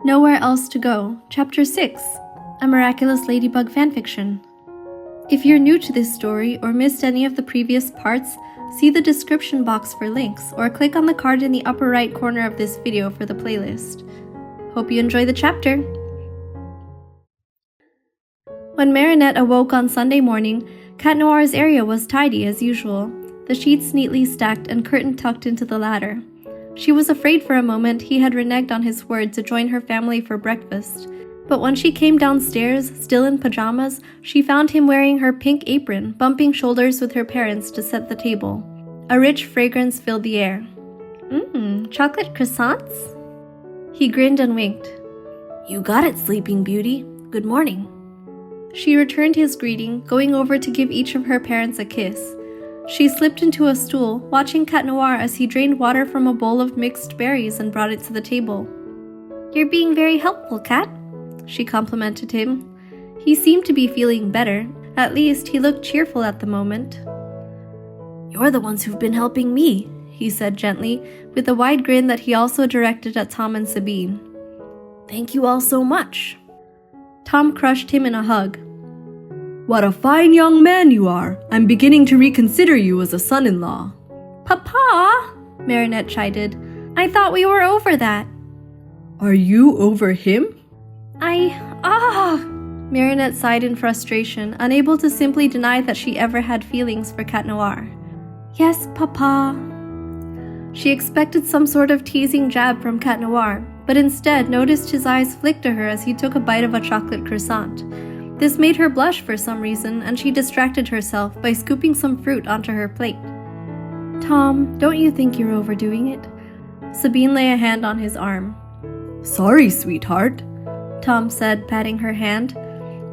Nowhere Else to Go, Chapter 6, a Miraculous Ladybug Fanfiction. If you're new to this story or missed any of the previous parts, see the description box for links or click on the card in the upper right corner of this video for the playlist. Hope you enjoy the chapter! When Marinette awoke on Sunday morning, Cat Noir's area was tidy as usual, the sheets neatly stacked and curtain tucked into the ladder. She was afraid for a moment he had reneged on his word to join her family for breakfast, but when she came downstairs, still in pajamas, she found him wearing her pink apron, bumping shoulders with her parents to set the table. A rich fragrance filled the air. Chocolate croissants? He grinned and winked. You got it, Sleeping Beauty. Good morning. She returned his greeting, going over to give each of her parents a kiss. She slipped into a stool, watching Cat Noir as he drained water from a bowl of mixed berries and brought it to the table. You're being very helpful, Cat, she complimented him. He seemed to be feeling better. At least, he looked cheerful at the moment. You're the ones who've been helping me, he said gently, with a wide grin that he also directed at Tom and Sabine. Thank you all so much. Tom crushed him in a hug. What a fine young man you are! I'm beginning to reconsider you as a son-in-law. Papa! Marinette chided. I thought we were over that. Are you over him? Marinette sighed in frustration, unable to simply deny that she ever had feelings for Cat Noir. Yes, Papa. She expected some sort of teasing jab from Cat Noir, but instead noticed his eyes flick to her as he took a bite of a chocolate croissant. This made her blush for some reason, and she distracted herself by scooping some fruit onto her plate. Tom, don't you think you're overdoing it? Sabine lay a hand on his arm. Sorry, sweetheart, Tom said, patting her hand.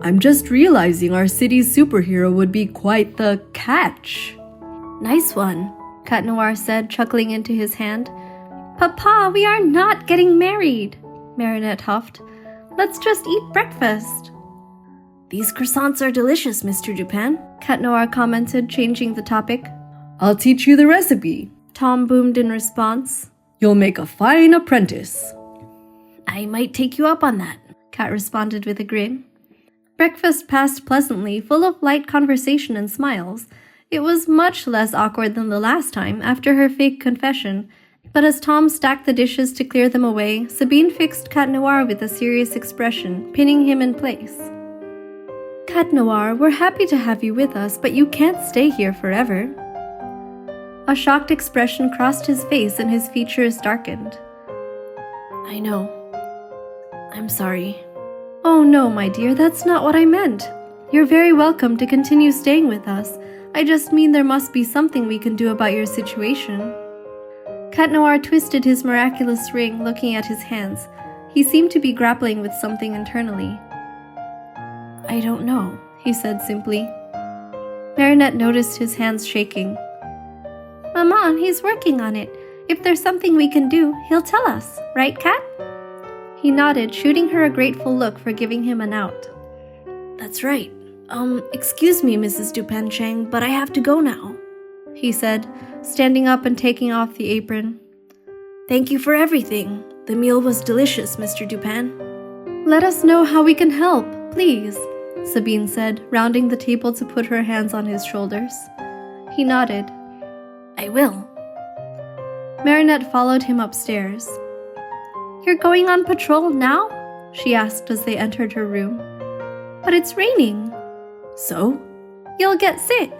I'm just realizing our city's superhero would be quite the catch. Nice one, Cat Noir said, chuckling into his hand. Papa, we are not getting married, Marinette huffed. Let's just eat breakfast. These croissants are delicious, Mr. Dupin, Cat Noir commented, changing the topic. I'll teach you the recipe, Tom boomed in response. You'll make a fine apprentice. I might take you up on that, Cat responded with a grin. Breakfast passed pleasantly, full of light conversation and smiles. It was much less awkward than the last time, after her fake confession, but as Tom stacked the dishes to clear them away, Sabine fixed Cat Noir with a serious expression, pinning him in place. Cat Noir, we're happy to have you with us, but you can't stay here forever. A shocked expression crossed his face and his features darkened. I know. I'm sorry. Oh no, my dear, that's not what I meant. You're very welcome to continue staying with us. I just mean there must be something we can do about your situation. Cat Noir twisted his miraculous ring, looking at his hands. He seemed to be grappling with something internally. I don't know, he said simply. Marinette noticed his hands shaking. Maman, he's working on it. If there's something we can do, he'll tell us, right, Cat? He nodded, shooting her a grateful look for giving him an out. That's right. Excuse me, Mrs. Dupain-cheng, but I have to go now, he said, standing up and taking off the apron. Thank you for everything. The meal was delicious, Mr. Dupin. Let us know how we can help, please, Sabine said, rounding the table to put her hands on his shoulders. He nodded. I will. Marinette followed him upstairs. You're going on patrol now? She asked as they entered her room. But it's raining. So? You'll get sick.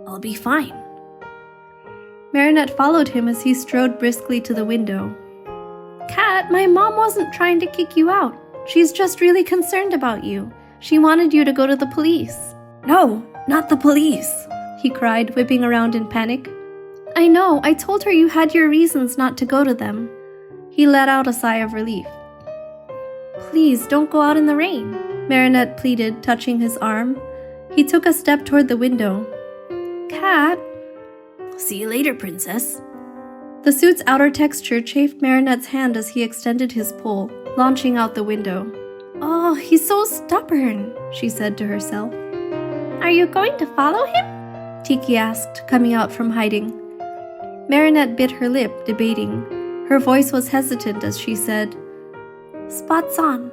I'll be fine. Marinette followed him as he strode briskly to the window. Cat, my mom wasn't trying to kick you out. She's just really concerned about you. She wanted you to go to the police. No, not the police, he cried, whipping around in panic. I know, I told her you had your reasons not to go to them. He let out a sigh of relief. Please, don't go out in the rain, Marinette pleaded, touching his arm. He took a step toward the window. Cat. See you later, princess. The suit's outer texture chafed Marinette's hand as he extended his pole, launching out the window. Oh, he's so stubborn, she said to herself. Are you going to follow him? Tiki asked, coming out from hiding. Marinette bit her lip, debating. Her voice was hesitant as she said, Spots on.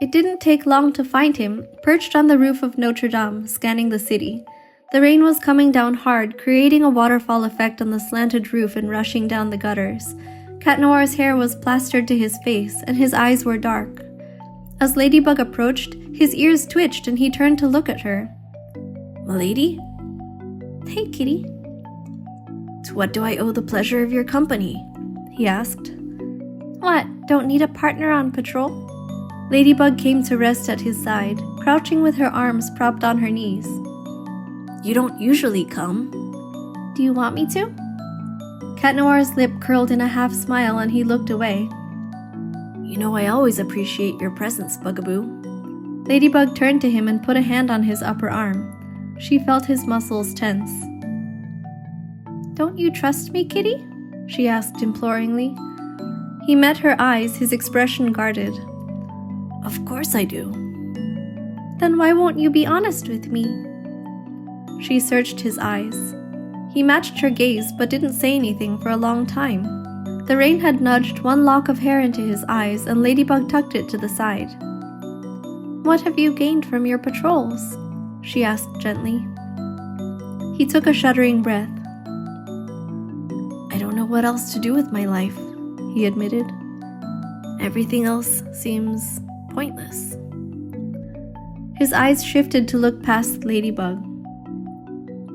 It didn't take long to find him, perched on the roof of Notre Dame, scanning the city. The rain was coming down hard, creating a waterfall effect on the slanted roof and rushing down the gutters. Cat Noir's hair was plastered to his face, and his eyes were dark. As Ladybug approached, his ears twitched and he turned to look at her. "Milady?" "Hey, kitty." "To what do I owe the pleasure of your company?" he asked. "What, don't need a partner on patrol?" Ladybug came to rest at his side, crouching with her arms propped on her knees. "You don't usually come." "Do you want me to?" Cat Noir's lip curled in a half-smile and he looked away. "You know I always appreciate your presence, Bugaboo." Ladybug turned to him and put a hand on his upper arm. She felt his muscles tense. "Don't you trust me, kitty?" she asked imploringly. He met her eyes, his expression guarded. "Of course I do." "Then why won't you be honest with me?" She searched his eyes. He matched her gaze but didn't say anything for a long time. The rain had nudged one lock of hair into his eyes and Ladybug tucked it to the side. "What have you gained from your patrols?" she asked gently. He took a shuddering breath. "I don't know what else to do with my life," he admitted. "Everything else seems pointless." His eyes shifted to look past Ladybug.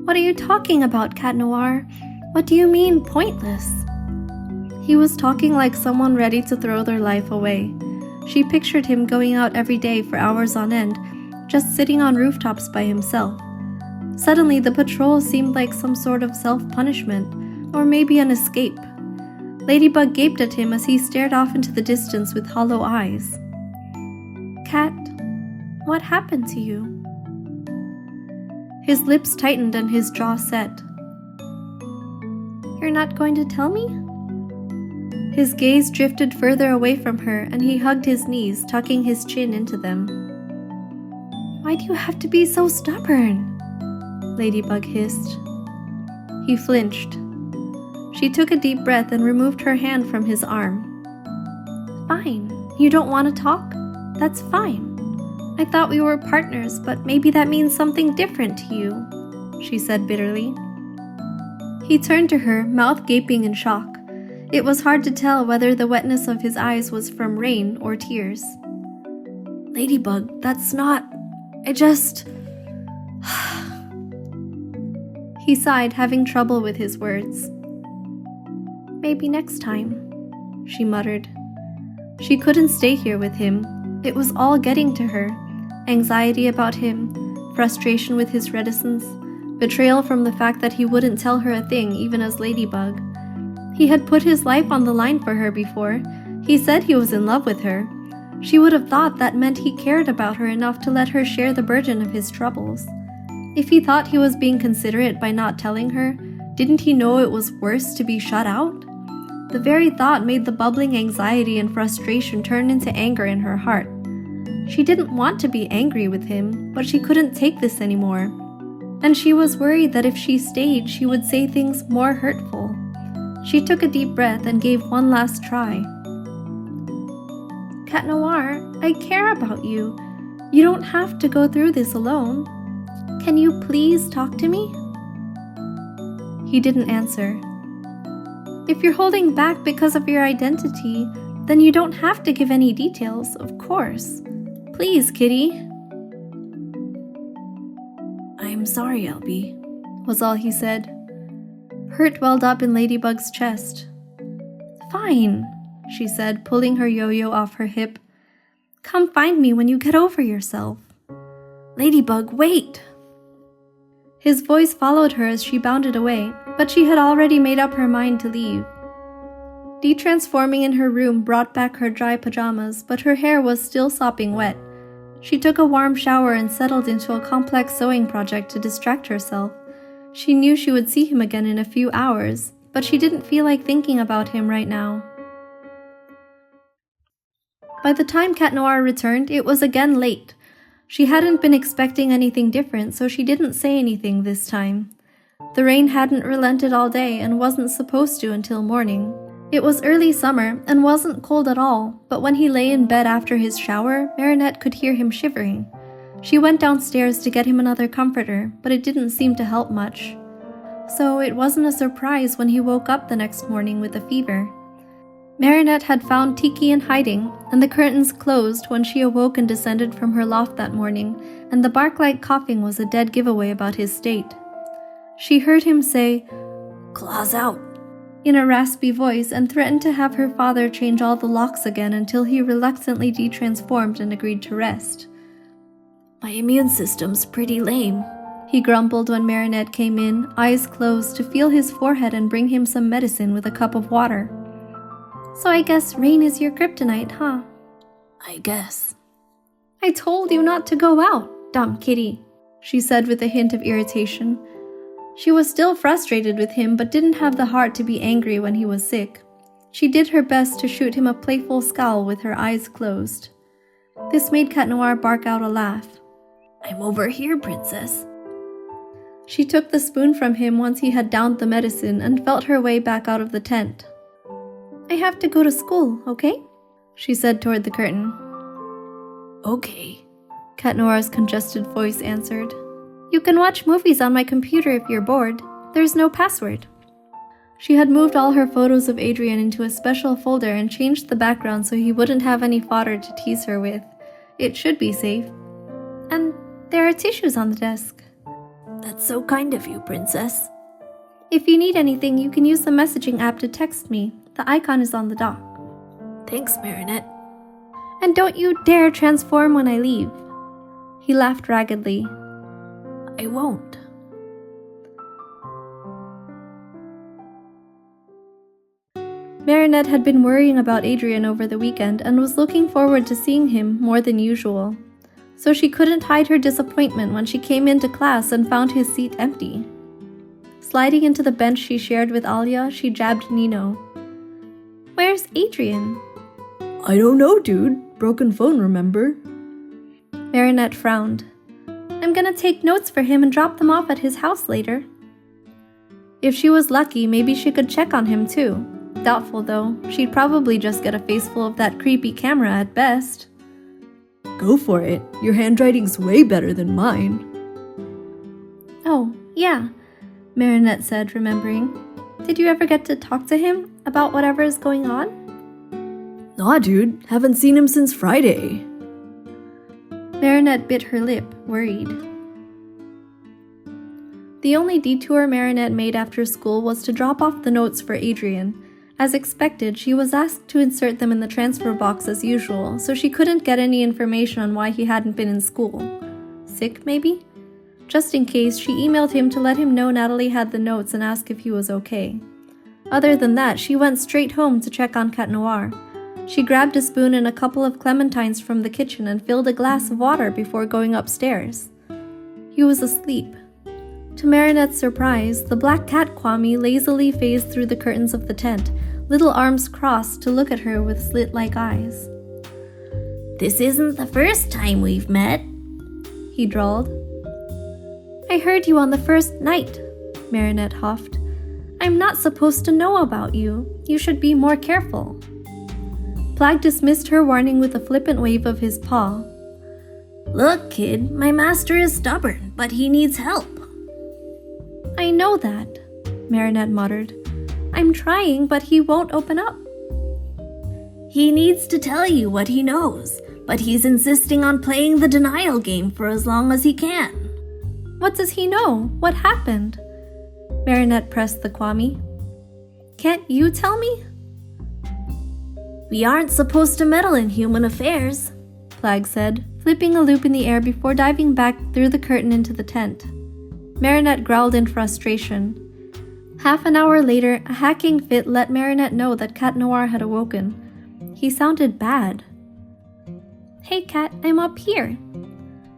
"What are you talking about, Cat Noir? What do you mean, pointless?" He was talking like someone ready to throw their life away. She pictured him going out every day for hours on end, just sitting on rooftops by himself. Suddenly, the patrol seemed like some sort of self-punishment, or maybe an escape. Ladybug gaped at him as he stared off into the distance with hollow eyes. "Cat, what happened to you?" His lips tightened and his jaw set. "You're not going to tell me?" His gaze drifted further away from her and he hugged his knees, tucking his chin into them. "Why do you have to be so stubborn?" Ladybug hissed. He flinched. She took a deep breath and removed her hand from his arm. "Fine. You don't want to talk? That's fine. I thought we were partners, but maybe that means something different to you," she said bitterly. He turned to her, mouth gaping in shock. It was hard to tell whether the wetness of his eyes was from rain or tears. "Ladybug, that's not... I just..." He sighed, having trouble with his words. "Maybe next time," she muttered. She couldn't stay here with him. It was all getting to her. Anxiety about him, frustration with his reticence, betrayal from the fact that he wouldn't tell her a thing even as Ladybug. He had put his life on the line for her before. He said he was in love with her. She would have thought that meant he cared about her enough to let her share the burden of his troubles. If he thought he was being considerate by not telling her, didn't he know it was worse to be shut out? The very thought made the bubbling anxiety and frustration turn into anger in her heart. She didn't want to be angry with him, but she couldn't take this anymore. And she was worried that if she stayed, she would say things more hurtful. She took a deep breath and gave one last try. "Cat Noir, I care about you. You don't have to go through this alone. Can you please talk to me?" He didn't answer. "If you're holding back because of your identity, then you don't have to give any details, of course. Please, kitty." "I'm sorry, Albie," was all he said. Hurt welled up in Ladybug's chest. "Fine," she said, pulling her yo-yo off her hip. "Come find me when you get over yourself." "Ladybug, wait!" His voice followed her as she bounded away, but she had already made up her mind to leave. De-transforming in her room brought back her dry pajamas, but her hair was still sopping wet. She took a warm shower and settled into a complex sewing project to distract herself. She knew she would see him again in a few hours, but she didn't feel like thinking about him right now. By the time Cat Noir returned, it was again late. She hadn't been expecting anything different, so she didn't say anything this time. The rain hadn't relented all day and wasn't supposed to until morning. It was early summer and wasn't cold at all, but when he lay in bed after his shower, Marinette could hear him shivering. She went downstairs to get him another comforter, but it didn't seem to help much. So it wasn't a surprise when he woke up the next morning with a fever. Marinette had found Tiki in hiding, and the curtains closed when she awoke and descended from her loft that morning, and the bark-like coughing was a dead giveaway about his state. She heard him say, "Claws out," in a raspy voice, and threatened to have her father change all the locks again until he reluctantly detransformed and agreed to rest. "My immune system's pretty lame," he grumbled when Marinette came in, eyes closed, to feel his forehead and bring him some medicine with a cup of water. "So I guess rain is your kryptonite, huh?" "I guess." "I told you not to go out, dumb kitty," she said with a hint of irritation. She was still frustrated with him, but didn't have the heart to be angry when he was sick. She did her best to shoot him a playful scowl with her eyes closed. This made Cat Noir bark out a laugh. "I'm over here, princess." She took the spoon from him once he had downed the medicine and felt her way back out of the tent. "I have to go to school, okay?" she said toward the curtain. "Okay," Cat Noir's congested voice answered. "You can watch movies on my computer if you're bored. There's no password." She had moved all her photos of Adrien into a special folder and changed the background so he wouldn't have any fodder to tease her with. It should be safe. "And there are tissues on the desk." "That's so kind of you, princess." "If you need anything, you can use the messaging app to text me. The icon is on the dock." "Thanks, Marinette." "And don't you dare transform when I leave." He laughed raggedly. "I won't." Marinette had been worrying about Adrien over the weekend and was looking forward to seeing him more than usual. So she couldn't hide her disappointment when she came into class and found his seat empty. Sliding into the bench she shared with Alia, she jabbed Nino. "Where's Adrien?" "I don't know, dude. Broken phone, remember?" Marinette frowned. "I'm gonna take notes for him and drop them off at his house later." If she was lucky, maybe she could check on him too. Doubtful though, she'd probably just get a face full of that creepy camera at best. "Go for it. Your handwriting's way better than mine." "Oh, yeah," Marinette said, remembering. "Did you ever get to talk to him about whatever is going on?" "Nah, dude. Haven't seen him since Friday." Marinette bit her lip, worried. The only detour Marinette made after school was to drop off the notes for Adrien. As expected, she was asked to insert them in the transfer box as usual, so she couldn't get any information on why he hadn't been in school. Sick, maybe? Just in case, she emailed him to let him know Natalie had the notes and ask if he was okay. Other than that, she went straight home to check on Cat Noir. She grabbed a spoon and a couple of clementines from the kitchen and filled a glass of water before going upstairs. He was asleep. To Marinette's surprise, the black cat Kwame lazily phased through the curtains of the tent, little arms crossed to look at her with slit-like eyes. "This isn't the first time we've met," he drawled. "I heard you on the first night," Marinette huffed. "I'm not supposed to know about you. You should be more careful." Plag dismissed her warning with a flippant wave of his paw. "Look, kid, my master is stubborn, but he needs help." "I know that," Marinette muttered. "I'm trying, but he won't open up." "He needs to tell you what he knows, but he's insisting on playing the denial game for as long as he can." "What does he know? What happened?" Marinette pressed the Kwame. "Can't you tell me?" "We aren't supposed to meddle in human affairs," Plag said, flipping a loop in the air before diving back through the curtain into the tent. Marinette growled in frustration. Half an hour later, a hacking fit let Marinette know that Cat Noir had awoken. He sounded bad. "Hey Cat, I'm up here,"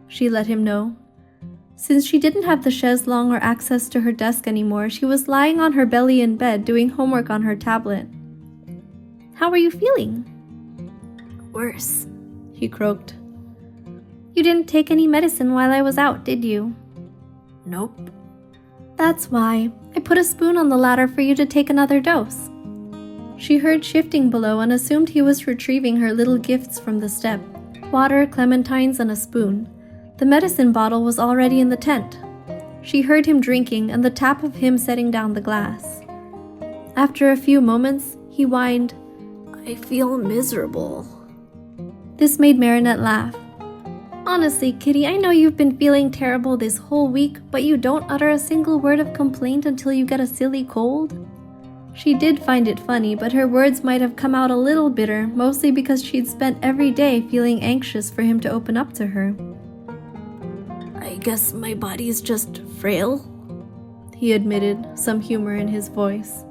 she let him know. Since she didn't have the chaise longue or access to her desk anymore, she was lying on her belly in bed doing homework on her tablet. "How are you feeling?" "Worse," he croaked. "You didn't take any medicine while I was out, did you?" "Nope." "That's why. I put a spoon on the ladder for you to take another dose." She heard shifting below and assumed he was retrieving her little gifts from the step. Water, clementines, and a spoon. The medicine bottle was already in the tent. She heard him drinking and the tap of him setting down the glass. After a few moments, he whined, "I feel miserable." This made Marinette laugh. "Honestly, Kitty, I know you've been feeling terrible this whole week, but you don't utter a single word of complaint until you get a silly cold." She did find it funny, but her words might have come out a little bitter, mostly because she'd spent every day feeling anxious for him to open up to her. "I guess my body's just frail," he admitted, some humor in his voice.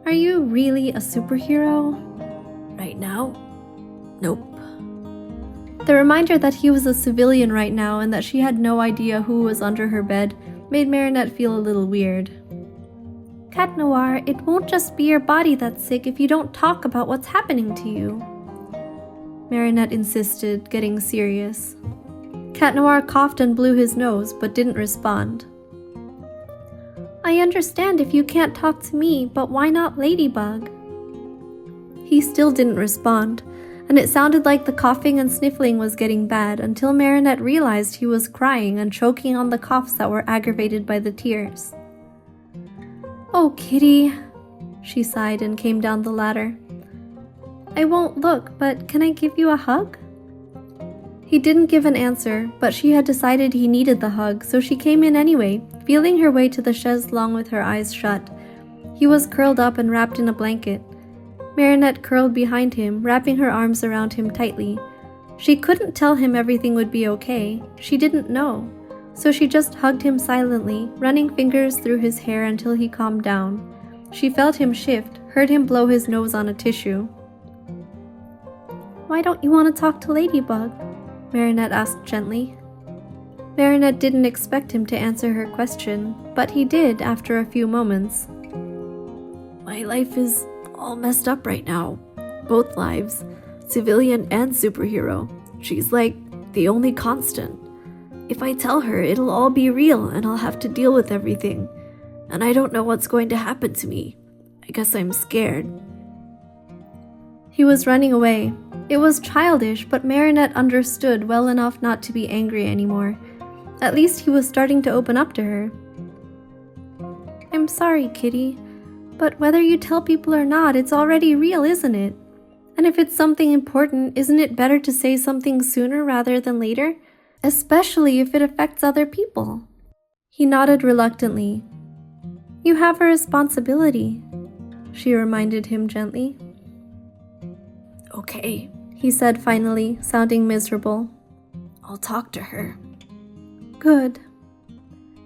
"Are you really a superhero?" "Right now? Nope." The reminder that he was a civilian right now and that she had no idea who was under her bed made Marinette feel a little weird. "Cat Noir, it won't just be your body that's sick if you don't talk about what's happening to you," Marinette insisted, getting serious. Cat Noir coughed and blew his nose, but didn't respond. "I understand if you can't talk to me, but why not Ladybug?" He still didn't respond, and it sounded like the coughing and sniffling was getting bad until Marinette realized he was crying and choking on the coughs that were aggravated by the tears. "Oh, Kitty," she sighed and came down the ladder. "I won't look, but can I give you a hug?" He didn't give an answer, but she had decided he needed the hug, so she came in anyway, feeling her way to the chaise longue with her eyes shut. He was curled up and wrapped in a blanket. Marinette curled behind him, wrapping her arms around him tightly. She couldn't tell him everything would be okay. She didn't know. So she just hugged him silently, running fingers through his hair until he calmed down. She felt him shift, heard him blow his nose on a tissue. "Why don't you want to talk to Ladybug?" Marinette asked gently. Marinette didn't expect him to answer her question, but he did after a few moments. "My life is all messed up right now. Both lives, civilian and superhero. She's like the only constant. If I tell her, it'll all be real and I'll have to deal with everything. And I don't know what's going to happen to me. I guess I'm scared." He was running away. It was childish, but Marinette understood well enough not to be angry anymore. At least he was starting to open up to her. "I'm sorry, Kitty, but whether you tell people or not, it's already real, isn't it? And if it's something important, isn't it better to say something sooner rather than later? Especially if it affects other people." He nodded reluctantly. "You have a responsibility," she reminded him gently. "Okay," he said finally, sounding miserable. "I'll talk to her." "Good."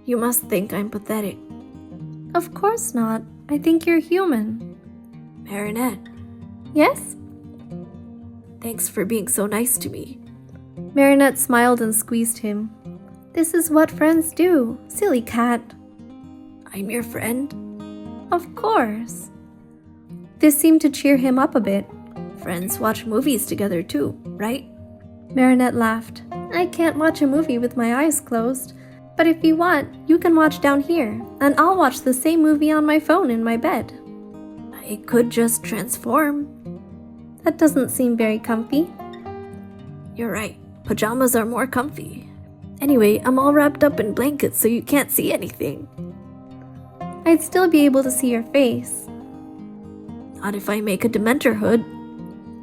"You must think I'm pathetic." "Of course not. I think you're human." "Marinette." "Yes?" "Thanks for being so nice to me." Marinette smiled and squeezed him. "This is what friends do, silly cat." "I'm your friend?" "Of course." This seemed to cheer him up a bit. "Friends watch movies together too, right?" Marinette laughed. "I can't watch a movie with my eyes closed, but if you want, you can watch down here, and I'll watch the same movie on my phone in my bed." "I could just transform." "That doesn't seem very comfy." "You're right. Pajamas are more comfy. Anyway, I'm all wrapped up in blankets so you can't see anything." "I'd still be able to see your face." "Not if I make a Dementor hood."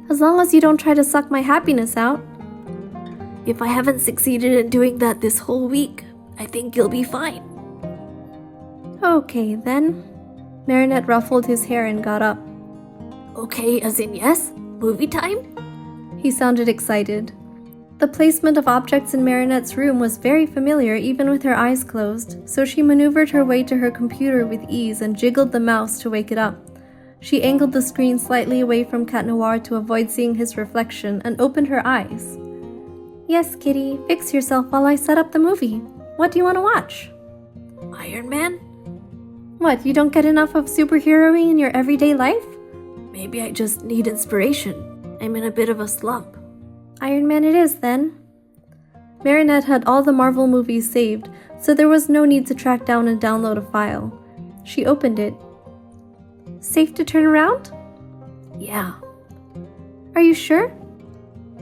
"As long as you don't try to suck my happiness out." "If I haven't succeeded in doing that this whole week, I think you'll be fine." "Okay, then." Marinette ruffled his hair and got up. "Okay, as in yes? Movie time?" He sounded excited. The placement of objects in Marinette's room was very familiar even with her eyes closed, so she maneuvered her way to her computer with ease and jiggled the mouse to wake it up. She angled the screen slightly away from Cat Noir to avoid seeing his reflection and opened her eyes. "Yes, Kitty, fix yourself while I set up the movie. What do you want to watch?" "Iron Man?" "What, you don't get enough of superheroing in your everyday life?" "Maybe I just need inspiration. I'm in a bit of a slump." "Iron Man it is, then." Marinette had all the Marvel movies saved, so there was no need to track down and download a file. She opened it. "Safe to turn around?" Yeah, Are you sure?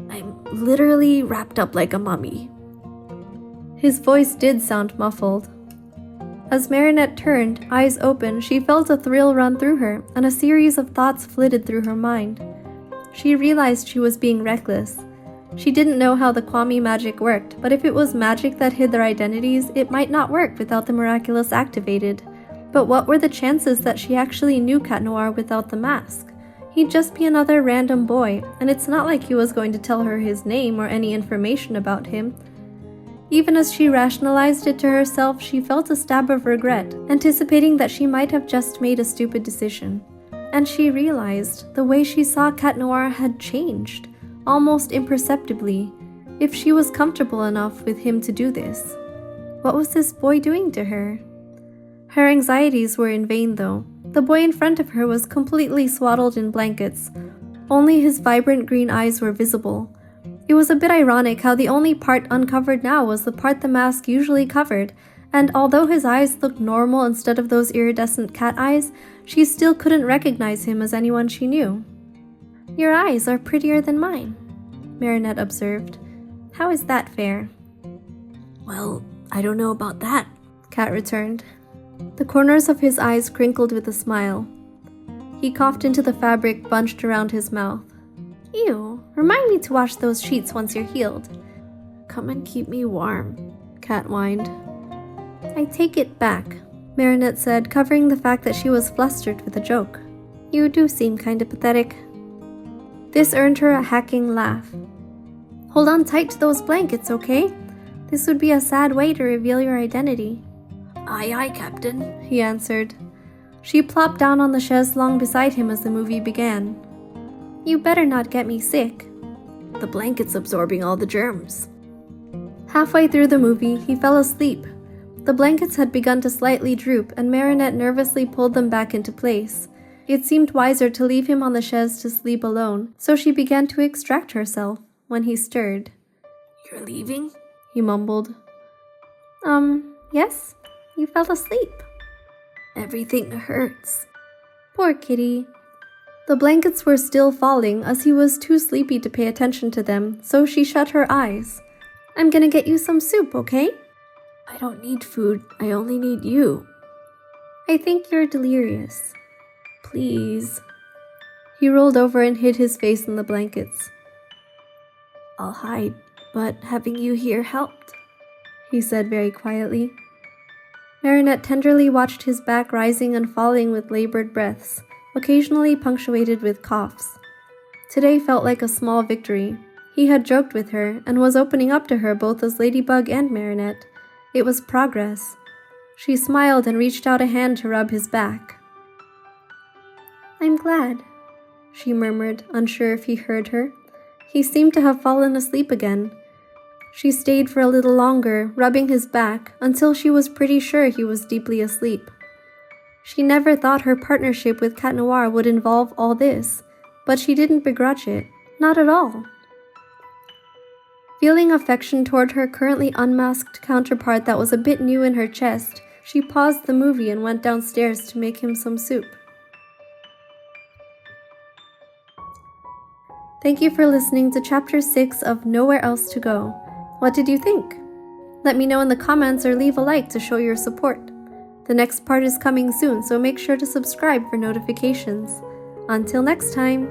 I'm literally wrapped up like a mummy. His voice did sound muffled. As Marinette turned, eyes open, she felt a thrill run through her, and a series of thoughts flitted through her mind. She realized she was being reckless. She didn't know how the Kwame magic worked, but if it was magic that hid their identities, it might not work without the Miraculous activated. But what were the chances that she actually knew Cat Noir without the mask? He'd just be another random boy, and it's not like he was going to tell her his name or any information about him. Even as she rationalized it to herself, she felt a stab of regret, anticipating that she might have just made a stupid decision. And she realized the way she saw Cat Noir had changed, almost imperceptibly, if she was comfortable enough with him to do this. What was this boy doing to her? Her anxieties were in vain, though. The boy in front of her was completely swaddled in blankets. Only his vibrant green eyes were visible. It was a bit ironic how the only part uncovered now was the part the mask usually covered, and although his eyes looked normal instead of those iridescent cat eyes, she still couldn't recognize him as anyone she knew. "Your eyes are prettier than mine," Marinette observed. "How is that fair?" Well, I don't know about that, Cat returned. The corners of his eyes crinkled with a smile. He coughed into the fabric bunched around his mouth. "Ew, remind me to wash those sheets once you're healed." Come and keep me warm, Cat whined. "I take it back," Marinette said, covering the fact that she was flustered with a joke. "You do seem kinda pathetic." This earned her a hacking laugh. "Hold on tight to those blankets, okay? This would be a sad way to reveal your identity." Aye, aye, Captain, he answered. She plopped down on the chaise longue beside him as the movie began. "You better not get me sick." The blanket's absorbing all the germs. Halfway through the movie, he fell asleep. The blankets had begun to slightly droop, and Marinette nervously pulled them back into place. It seemed wiser to leave him on the chaise to sleep alone, so she began to extract herself when he stirred. "You're leaving?" he mumbled. Yes? You fell asleep." "Everything hurts." Poor kitty. The blankets were still falling as he was too sleepy to pay attention to them, so she shut her eyes. "I'm gonna get you some soup, okay?" "I don't need food, I only need you." "I think you're delirious." "Please." He rolled over and hid his face in the blankets. "I'll hide, but having you here helped," he said very quietly. Marinette tenderly watched his back rising and falling with labored breaths, occasionally punctuated with coughs. Today felt like a small victory. He had joked with her and was opening up to her both as Ladybug and Marinette. It was progress. She smiled and reached out a hand to rub his back. "I'm glad," she murmured, unsure if he heard her. He seemed to have fallen asleep again. She stayed for a little longer, rubbing his back, until she was pretty sure he was deeply asleep. She never thought her partnership with Cat Noir would involve all this, but she didn't begrudge it, not at all. Feeling affection toward her currently unmasked counterpart that was a bit new in her chest, she paused the movie and went downstairs to make him some soup. Thank you for listening to Chapter 6 of Nowhere Else to Go. What did you think? Let me know in the comments or leave a like to show your support. The next part is coming soon, so make sure to subscribe for notifications. Until next time!